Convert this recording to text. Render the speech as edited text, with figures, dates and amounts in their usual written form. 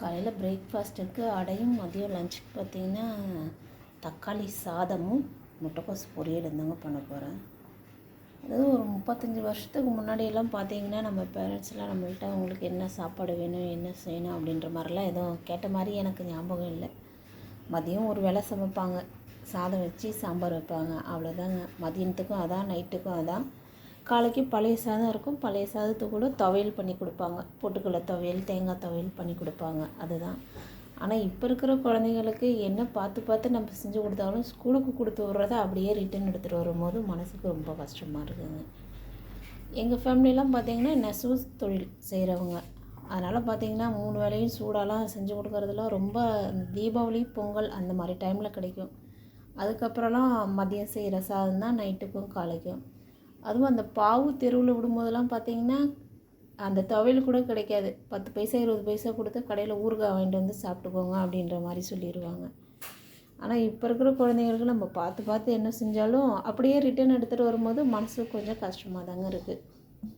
காலையில் பிரேக்ஃபாஸ்ட்டுக்கு அடையும், மதியம் லஞ்சுக்கு பார்த்திங்கன்னா தக்காளி சாதமும் முட்டைக்கோஸ் பொரியலும் தாங்க பண்ண போகிறேன். அதாவது ஒரு 35 வருஷத்துக்கு முன்னாடியெல்லாம் பார்த்திங்கன்னா நம்ம பேரண்ட்ஸ்லாம் நம்மள்ட்ட அவங்களுக்கு என்ன சாப்பாடு வேணும், என்ன செய்யணும் அப்படின்ற மாதிரிலாம் எதுவும் கேட்ட மாதிரி எனக்கு ஞாபகம் இல்லை. மதியம் ஒரு வேளை சமைப்பாங்க, சாதம் வச்சு சாம்பார் வைப்பாங்க, அவ்வளோதாங்க. மதியானத்துக்கும் அதான், நைட்டுக்கும் அதான். காலைக்கு பழைய சாதம் இருக்கும், பழைய சாதத்துக்கு கூட துவையல் பண்ணி கொடுப்பாங்க, பொட்டுக்கடலை துவையல், தேங்காய் துவையல் பண்ணி கொடுப்பாங்க, அதுதான். ஆனால் இப்போ இருக்கிற குழந்தைங்களுக்கு என்ன பார்த்து பார்த்து நம்ம செஞ்சு கொடுத்தாலும் ஸ்கூலுக்கு கொடுத்து விட்றத அப்படியே ரிட்டன் எடுத்துகிட்டு வரும்போது மனசுக்கு ரொம்ப கஷ்டமாக இருக்குதுங்க. எங்கள் ஃபேமிலியெலாம் பார்த்திங்கன்னா நெசவு தொழில் செய்கிறவங்க. அதனால் பார்த்திங்கன்னா 3 வேளையும் சூடாலாம் செஞ்சு கொடுக்குறதுலாம் ரொம்ப தீபாவளி, பொங்கல் அந்த மாதிரி டைமில் கிடைக்கும். அதுக்கப்புறம்லாம் மதியம் செய்கிற சாதம் தான் நைட்டுக்கும் காலைக்கும். அதுவும் அந்த பாவு தெருவில் விடும்போதெல்லாம் பார்த்திங்கன்னா அந்த துவையல் கூட கிடைக்காது. 10 பைசா 20 பைசா கொடுத்து கடையில் ஊறுகாய் வாங்கிட்டு வந்து சாப்பிட்டுக்கோங்க அப்படின்ற மாதிரி சொல்லிடுவாங்க. ஆனால் இப்போ இருக்கிற குழந்தைங்களுக்கு நம்ம பார்த்து பார்த்து என்ன செஞ்சாலும் அப்படியே ரிட்டன் எடுத்துகிட்டு வரும்போது மனசு கொஞ்சம் கஷ்டமாக தாங்க இருக்குது.